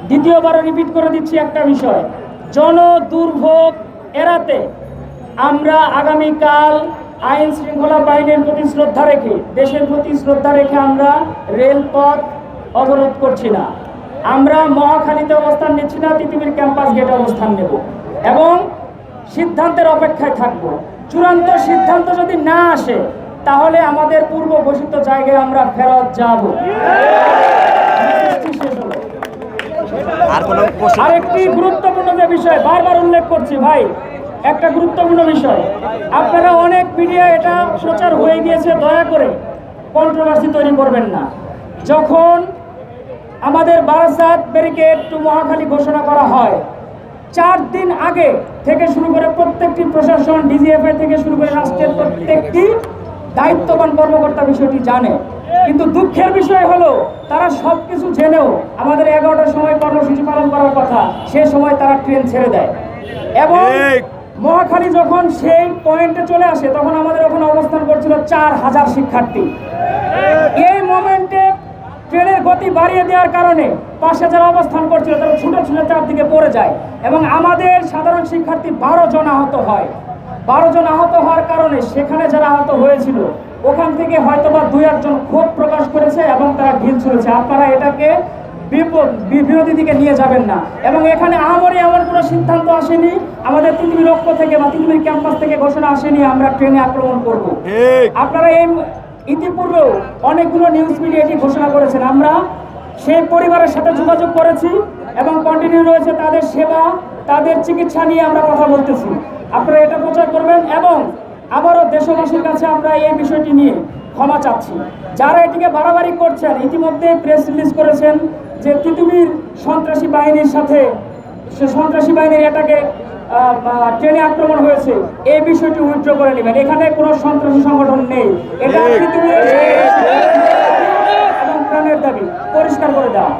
দ্বিতীয়বারও repeat করে দিচ্ছি একটা বিষয়, জন দুর্ভোগ এড়াতে আমরা আগামীকাল আইন শৃঙ্খলা বাহিনীর প্রতি শ্রদ্ধা রেখে, দেশের প্রতি শ্রদ্ধা রেখে আমরা রেলপথ অবরোধ করছি না। আমরা মহাখালীতে অবস্থান নিচ্ছি না, তিতুমির ক্যাম্পাস গেটে অবস্থান নেব এবং সিদ্ধান্তের অপেক্ষায় থাকব। চূড়ান্ত সিদ্ধান্ত যদি না আসে তাহলে আমাদের পূর্ব ঘোষিত জায়গায় আমরা ফেরত যাব। আরেকটি গুরুত্বপূর্ণ যে বিষয় বারবার উল্লেখ করছি ভাই, একটা গুরুত্বপূর্ণ বিষয়, আপনারা অনেক মিডিয়া এটা প্রচার হয়ে গিয়েছে, দয়া করে কন্ট্রোভার্সি তৈরি করবেন না। যখন আমাদের বারাসাত ব্যারিকেড টু মহাখালী ঘোষণা করা হয়, 4 দিন আগে থেকে শুরু করে প্রত্যেকটি প্রশাসন, ডিজিএফআই থেকে শুরু করে রাষ্ট্রের প্রত্যেকটি দায়িত্ববান কর্মকর্তা বিষয়টি জানে। কিন্তু দুঃখের বিষয় হলো তারা সব কিছু জেনেও আমাদের 11টার সময় কর্মসূচি পালন করার কথা, সে সময় তারা ট্রেন ছেড়ে দেয় এবং মহাখালী যখন সেই পয়েন্টে চলে আসে তখন আমাদের ওখানে অবস্থান করছিল 4000 শিক্ষার্থী। এই মোমেন্টে ট্রেনের গতি বাড়িয়ে দেওয়ার কারণে পাশে যারা অবস্থান করছিল তারা ছুটে ছুটে চারদিকে পড়ে যায় এবং আমাদের সাধারণ শিক্ষার্থী 12 জন আহত হয়। 12 জন আহত হওয়ার কারণে সেখানে যারা আহত হয়েছিল ওখান থেকে হয়তোবা 2-1 জন ক্ষোভ প্রকাশ করেছে এবং তারা ঢিল ছুঁড়েছে। আপনারা এটাকে বিরোধী দিকে নিয়ে যাবেন না। এবং এখানে আহামরি এমন কোনো সিদ্ধান্ত আসেনি, আমাদের তিতুমির পক্ষ থেকে বা তিতুমির ক্যাম্পাস থেকে ঘোষণা আসেনি আমরা ট্রেনে আক্রমণ করব। আপনারা এই ইতিপূর্বেও অনেকগুলো নিউজ মিডিয়া এটি ঘোষণা করেছেন। আমরা সেই পরিবারের সাথে যোগাযোগ করেছি এবং কন্টিনিউ রয়েছে তাদের সেবা, তাদের চিকিৎসা নিয়ে আমরা কথা বলতেছি। আপনারা এটা প্রচার করবেন এবং আবারও দেশবাসীর কাছে আমরা এই বিষয়টি নিয়ে ক্ষমা চাচ্ছি। যারা এটিকে বাড়াবাড়ি করছেন, ইতিমধ্যে প্রেস রিলিজ করেছেন যে তিতুমির সন্ত্রাসী বাহিনীর সাথে, সে সন্ত্রাসী বাহিনীর এটাকে ট্রেনে আক্রমণ হয়েছে, এই বিষয়টি উইথড্র করে নেবেন। এখানে কোনো সন্ত্রাসী সংগঠন নেই, এটা তিতুমির এবং প্রাণের দাবি পরিষ্কার করে দেওয়া।